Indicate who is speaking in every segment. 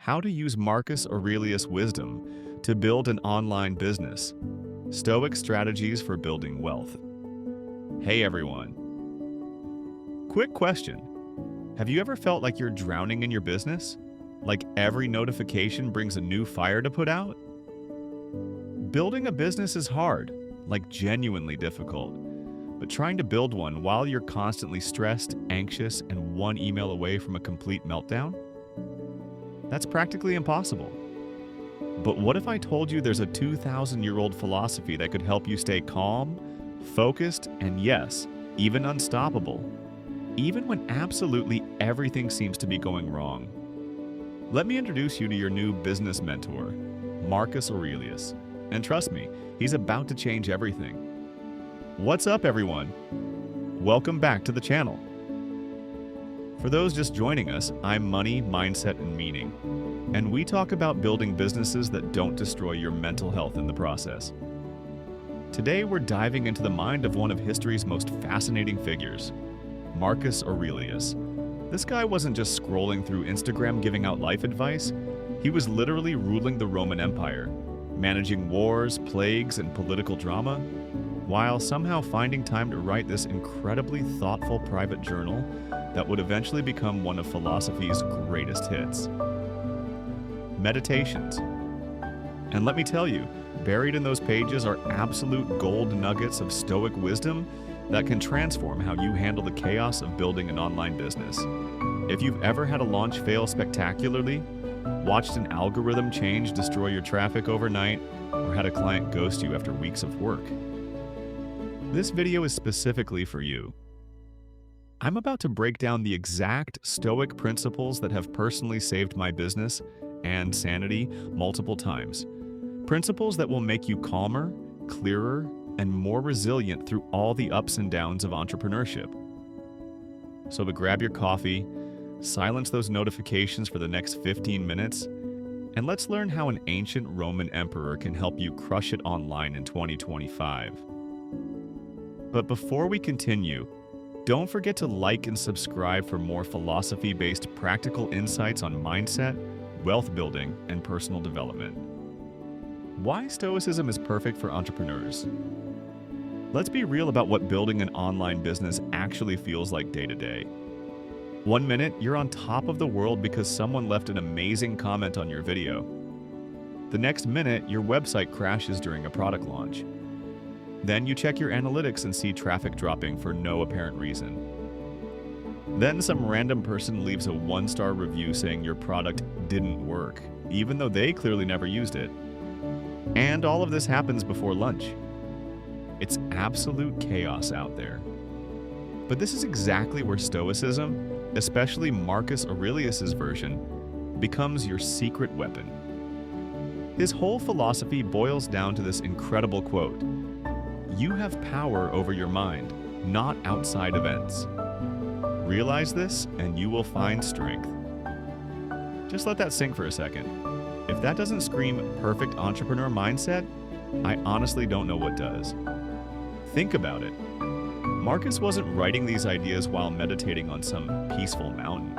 Speaker 1: How to use Marcus Aurelius wisdom to build an online business. Stoic strategies for building wealth. Hey everyone. Quick question. Have you ever felt like you're drowning in your business? Like every notification brings a new fire to put out? Building a business is hard, like genuinely difficult. But trying to build one while you're constantly stressed, anxious, and one email away from a complete meltdown? That's practically impossible. But what if I told you there's a 2,000-year-old philosophy that could help you stay calm, focused, and yes, even unstoppable, even when absolutely everything seems to be going wrong? Let me introduce you to your new business mentor, Marcus Aurelius. And trust me, he's about to change everything. What's up, everyone? Welcome back to the channel. For those just joining us, I'm Money, Mindset, and Meaning, and we talk about building businesses that don't destroy your mental health in the process. Today, we're diving into the mind of one of history's most fascinating figures, Marcus Aurelius. This guy wasn't just scrolling through Instagram giving out life advice, he was literally ruling the Roman Empire, managing wars, plagues, and political drama, while somehow finding time to write this incredibly thoughtful private journal that would eventually become one of philosophy's greatest hits. Meditations. And let me tell you, buried in those pages are absolute gold nuggets of Stoic wisdom that can transform how you handle the chaos of building an online business. If you've ever had a launch fail spectacularly, watched an algorithm change destroy your traffic overnight, or had a client ghost you after weeks of work, this video is specifically for you. I'm about to break down the exact Stoic principles that have personally saved my business and sanity multiple times. Principles that will make you calmer, clearer, and more resilient through all the ups and downs of entrepreneurship. So grab your coffee, silence those notifications for the next 15 minutes, and let's learn how an ancient Roman emperor can help you crush it online in 2025. But before we continue, don't forget to like and subscribe for more philosophy-based practical insights on mindset, wealth building, and personal development. Why Stoicism is perfect for entrepreneurs. Let's be real about what building an online business actually feels like day to day. One minute, you're on top of the world because someone left an amazing comment on your video. The next minute, your website crashes during a product launch. Then you check your analytics and see traffic dropping for no apparent reason. Then some random person leaves a 1-star review saying your product didn't work, even though they clearly never used it. And all of this happens before lunch. It's absolute chaos out there. But this is exactly where Stoicism, especially Marcus Aurelius's version, becomes your secret weapon. His whole philosophy boils down to this incredible quote: "You have power over your mind, not outside events. Realize this and you will find strength." Just let that sink for a second. If that doesn't scream perfect entrepreneur mindset, I honestly don't know what does. Think about it. Marcus wasn't writing these ideas while meditating on some peaceful mountain.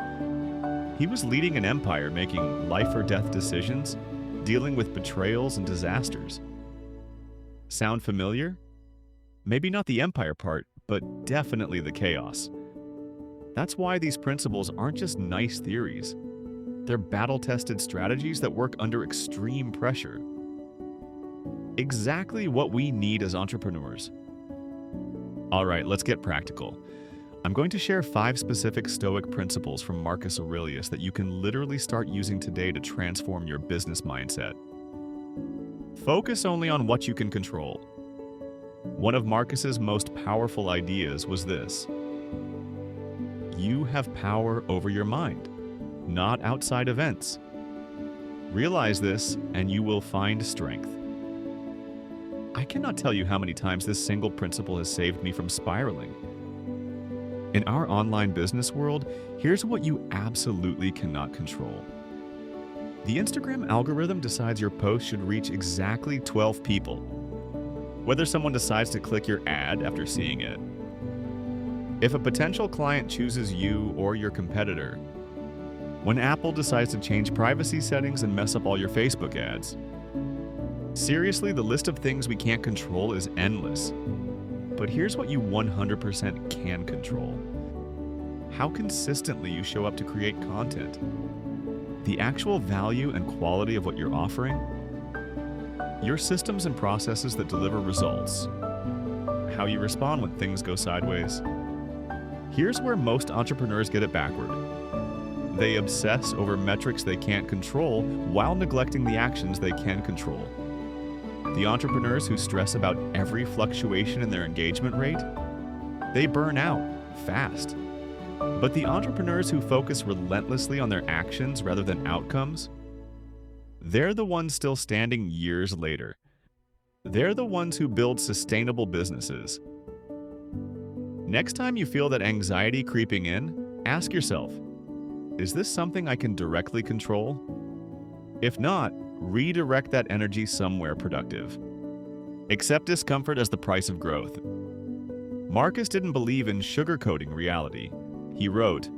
Speaker 1: He was leading an empire, making life or death decisions, dealing with betrayals and disasters. Sound familiar? Maybe not the empire part, but definitely the chaos. That's why these principles aren't just nice theories. They're battle-tested strategies that work under extreme pressure. Exactly what we need as entrepreneurs. All right, let's get practical. I'm going to share 5 specific Stoic principles from Marcus Aurelius that you can literally start using today to transform your business mindset. Focus only on what you can control. One of Marcus's most powerful ideas was this: you have power over your mind, not outside events. Realize this and you will find strength. I cannot tell you how many times this single principle has saved me from spiraling. In our online business world, here's what you absolutely cannot control. The Instagram algorithm decides your post should reach exactly 12 people. Whether someone decides to click your ad after seeing it. If a potential client chooses you or your competitor, When Apple decides to change privacy settings and mess up all your Facebook ads. Seriously, the list of things we can't control is endless. But here's what you 100% can control. How consistently you show up to create content. The actual value and quality of what you're offering. Your systems and processes that deliver results. How you respond when things go sideways. Here's where most entrepreneurs get it backward. They obsess over metrics they can't control while neglecting the actions they can control. The entrepreneurs who stress about every fluctuation in their engagement rate, they burn out fast. But the entrepreneurs who focus relentlessly on their actions rather than outcomes, they're the ones still standing years later. They're the ones who build sustainable businesses. Next time you feel that anxiety creeping in, ask yourself, is this something I can directly control? If not, redirect that energy somewhere productive. Accept discomfort as the price of growth. Marcus didn't believe in sugarcoating reality. He wrote,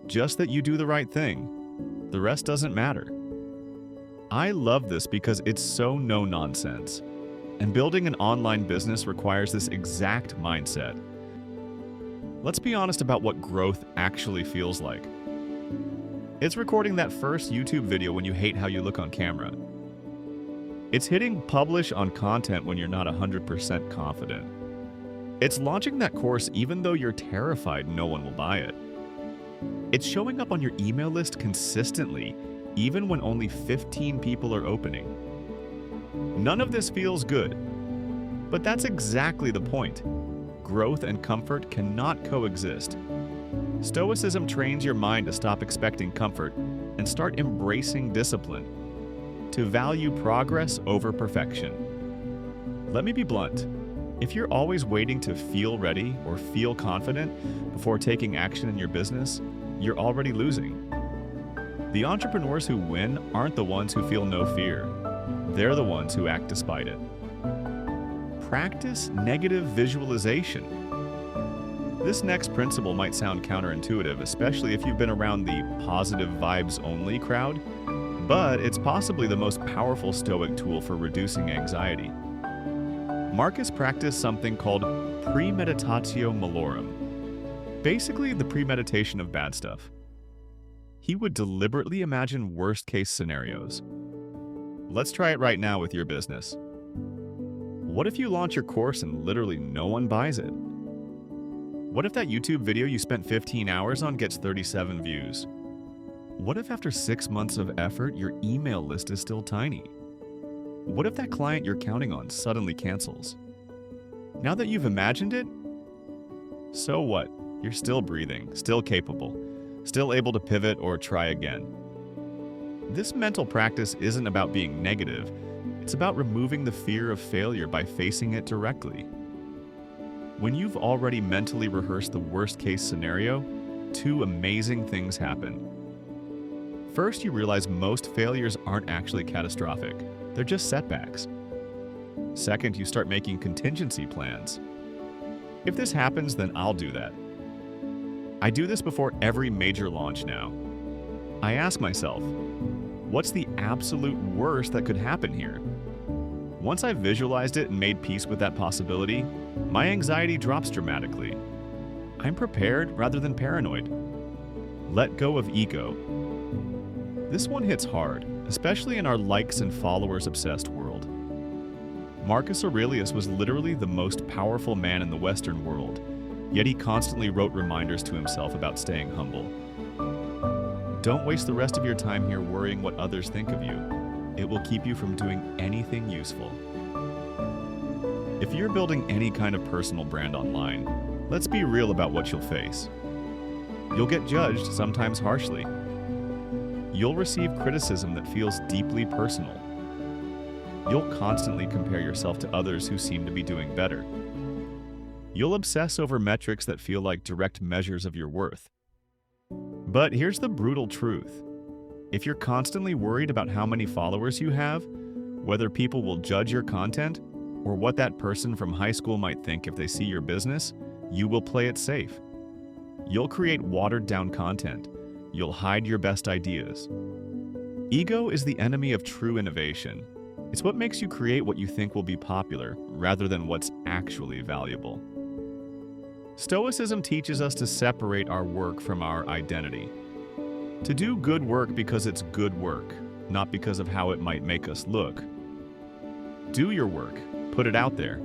Speaker 1: "Just that you do the right thing. The rest doesn't matter." I love this because it's so no nonsense. And building an online business requires this exact mindset. Let's be honest about what growth actually feels like. It's recording that first YouTube video when you hate how you look on camera. It's hitting publish on content when you're not 100% confident. It's launching that course even though you're terrified no one will buy it. It's showing up on your email list consistently, even when only 15 people are opening. None of this feels good, but that's exactly the point. Growth and comfort cannot coexist. Stoicism trains your mind to stop expecting comfort and start embracing discipline, to value progress over perfection. Let me be blunt. If you're always waiting to feel ready or feel confident before taking action in your business, you're already losing. The entrepreneurs who win aren't the ones who feel no fear. They're the ones who act despite it. Practice negative visualization. This next principle might sound counterintuitive, especially if you've been around the positive vibes only crowd, but it's possibly the most powerful Stoic tool for reducing anxiety. Marcus practiced something called premeditatio malorum, basically the premeditation of bad stuff. He would deliberately imagine worst-case scenarios. Let's try it right now with your business. What if you launch your course and literally no one buys it? What if that YouTube video you spent 15 hours on gets 37 views? What if after 6 months of effort, your email list is still tiny? What if that client you're counting on suddenly cancels? Now that you've imagined it, so what? You're still breathing, still capable, still able to pivot or try again. This mental practice isn't about being negative. It's about removing the fear of failure by facing it directly. When you've already mentally rehearsed the worst-case scenario, two amazing things happen. First, you realize most failures aren't actually catastrophic. They're just setbacks. Second, you start making contingency plans. If this happens, then I'll do that. I do this before every major launch now. I ask myself, what's the absolute worst that could happen here? Once I've visualized it and made peace with that possibility, my anxiety drops dramatically. I'm prepared rather than paranoid. Let go of ego. This one hits hard, especially in our likes and followers obsessed world. Marcus Aurelius was literally the most powerful man in the Western world, yet he constantly wrote reminders to himself about staying humble. Don't waste the rest of your time here worrying what others think of you. It will keep you from doing anything useful. If you're building any kind of personal brand online, let's be real about what you'll face. You'll get judged, sometimes harshly. You'll receive criticism that feels deeply personal. You'll constantly compare yourself to others who seem to be doing better. You'll obsess over metrics that feel like direct measures of your worth. But here's the brutal truth. If you're constantly worried about how many followers you have, whether people will judge your content, or what that person from high school might think if they see your business, you will play it safe. You'll create watered-down content. You'll hide your best ideas. Ego is the enemy of true innovation. It's what makes you create what you think will be popular rather than what's actually valuable. Stoicism teaches us to separate our work from our identity. To do good work because it's good work, not because of how it might make us look. Do your work, put it out there,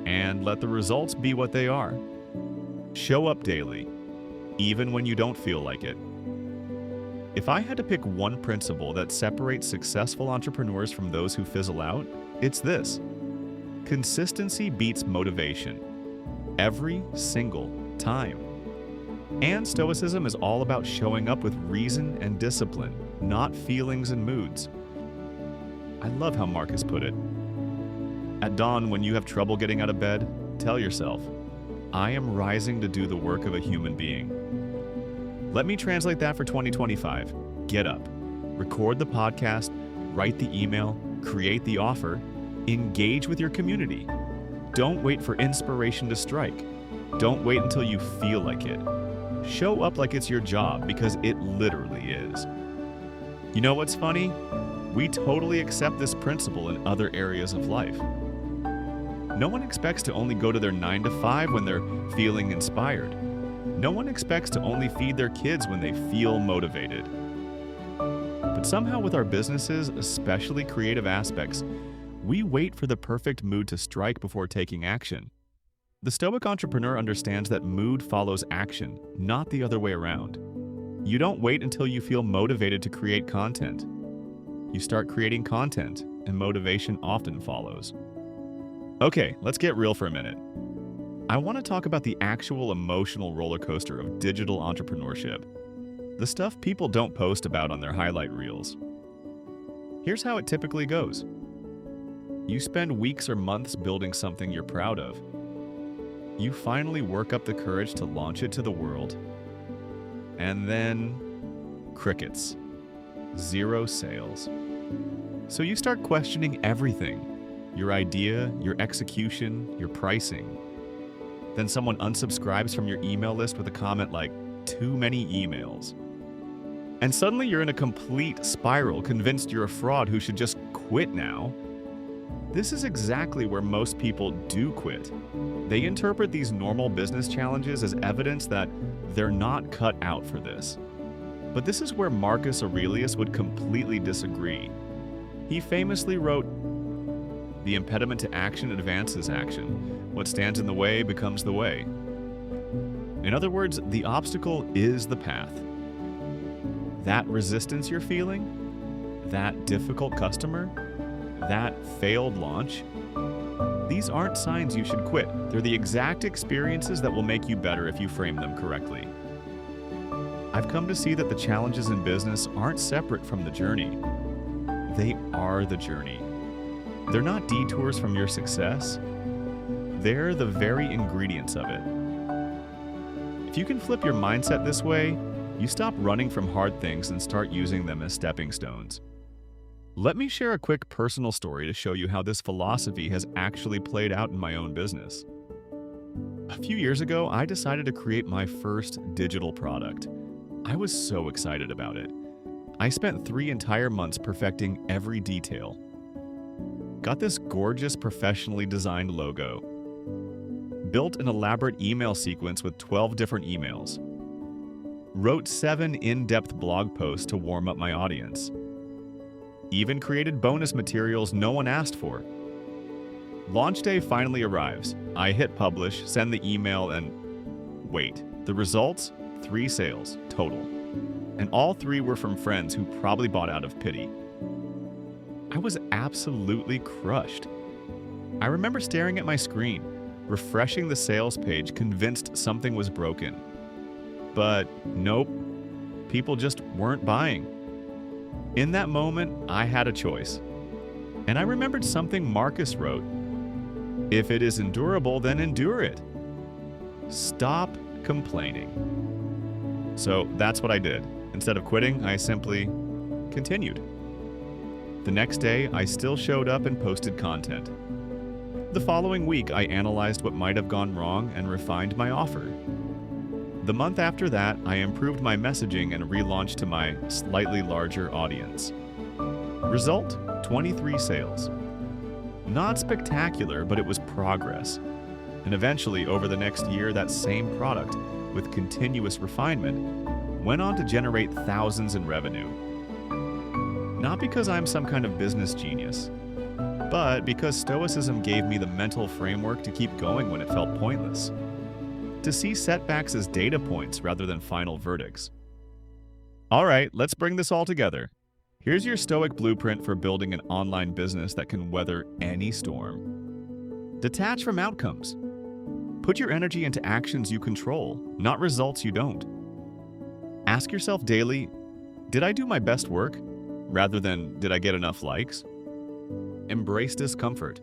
Speaker 1: and let the results be what they are. Show up daily, even when you don't feel like it. If I had to pick one principle that separates successful entrepreneurs from those who fizzle out, it's this: consistency beats motivation. Every single time. And Stoicism is all about showing up with reason and discipline, not feelings and moods. I love how Marcus put it. At dawn, when you have trouble getting out of bed, tell yourself, I am rising to do the work of a human being. Let me translate that for 2025. Get up, record the podcast, write the email, create the offer, engage with your community. Don't wait for inspiration to strike. Don't wait until you feel like it. Show up like it's your job, because it literally is. You know what's funny? We totally accept this principle in other areas of life. No one expects to only go to their 9 to 5 when they're feeling inspired. No one expects to only feed their kids when they feel motivated. But somehow with our businesses, especially creative aspects, we wait for the perfect mood to strike before taking action. The Stoic entrepreneur understands that mood follows action, not the other way around. You don't wait until you feel motivated to create content. You start creating content, and motivation often follows. Okay, let's get real for a minute. I want to talk about the actual emotional roller coaster of digital entrepreneurship. The stuff people don't post about on their highlight reels. Here's how it typically goes. You spend weeks or months building something you're proud of. You finally work up the courage to launch it to the world. And then, crickets. 0 sales. So you start questioning everything. Your idea, your execution, your pricing. Then someone unsubscribes from your email list with a comment like, too many emails. And suddenly you're in a complete spiral, convinced you're a fraud who should just quit now. This is exactly where most people do quit. They interpret these normal business challenges as evidence that they're not cut out for this. But this is where Marcus Aurelius would completely disagree. He famously wrote, "The impediment to action advances action. What stands in the way becomes the way." In other words, the obstacle is the path. That resistance you're feeling, that difficult customer, that failed launch, these aren't signs you should quit. They're the exact experiences that will make you better if you frame them correctly. I've come to see that the challenges in business aren't separate from the journey. They are the journey. They're not detours from your success. They're the very ingredients of it. If you can flip your mindset this way, you stop running from hard things and start using them as stepping stones. Let me share a quick personal story to show you how this philosophy has actually played out in my own business. A few years ago, I decided to create my first digital product. I was so excited about it. I spent 3 entire months perfecting every detail. Got this gorgeous professionally designed logo. Built an elaborate email sequence with 12 different emails. Wrote 7 in-depth blog posts to warm up my audience. Even created bonus materials no one asked for. Launch day finally arrives. I hit publish, send the email, and wait. The results? 3 sales total. And all 3 were from friends who probably bought out of pity. I was absolutely crushed. I remember staring at my screen, refreshing the sales page, convinced something was broken. But nope, people just weren't buying. In that moment, I had a choice. And I remembered something Marcus wrote. If it is endurable, then endure it. Stop complaining. So that's what I did. Instead of quitting, I simply continued. The next day, I still showed up and posted content. The following week, I analyzed what might have gone wrong and refined my offer. The month after that, I improved my messaging and relaunched to my slightly larger audience. Result: 23 sales. Not spectacular, but it was progress. And eventually, over the next year, that same product, with continuous refinement, went on to generate thousands in revenue. Not because I'm some kind of business genius, but because Stoicism gave me the mental framework to keep going when it felt pointless. To see setbacks as data points rather than final verdicts. All right, let's bring this all together. Here's your Stoic blueprint for building an online business that can weather any storm. Detach from outcomes. Put your energy into actions you control, not results you don't. Ask yourself daily, did I do my best work? Rather than, did I get enough likes? Embrace discomfort.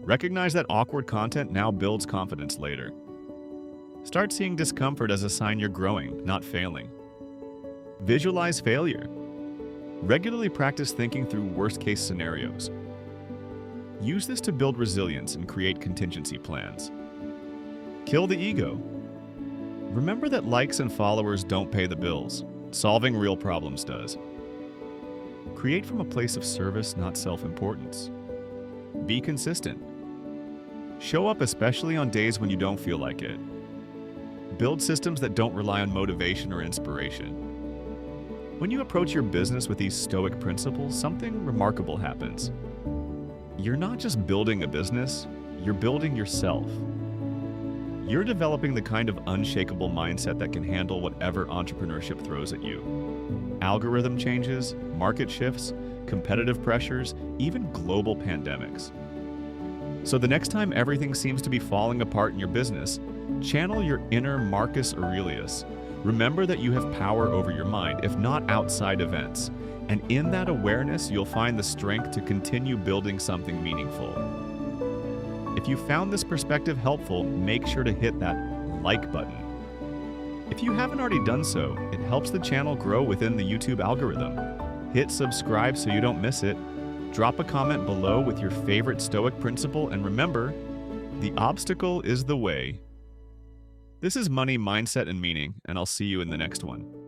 Speaker 1: Recognize that awkward content now builds confidence later. Start seeing discomfort as a sign you're growing, not failing. Visualize failure. Regularly practice thinking through worst-case scenarios. Use this to build resilience and create contingency plans. Kill the ego. Remember that likes and followers don't pay the bills. Solving real problems does. Create from a place of service, not self-importance. Be consistent. Show up especially on days when you don't feel like it. Build systems that don't rely on motivation or inspiration. When you approach your business with these Stoic principles, something remarkable happens. You're not just building a business, you're building yourself. You're developing the kind of unshakable mindset that can handle whatever entrepreneurship throws at you. Algorithm changes, market shifts, competitive pressures, even global pandemics. So the next time everything seems to be falling apart in your business, channel your inner Marcus Aurelius. Remember that you have power over your mind, if not outside events. And in that awareness, you'll find the strength to continue building something meaningful. If you found this perspective helpful, make sure to hit that like button. If you haven't already done so, it helps the channel grow within the YouTube algorithm. Hit subscribe so you don't miss it. Drop a comment below with your favorite Stoic principle, and remember, the obstacle is the way. This is Money, Mindset, and Meaning, and I'll see you in the next one.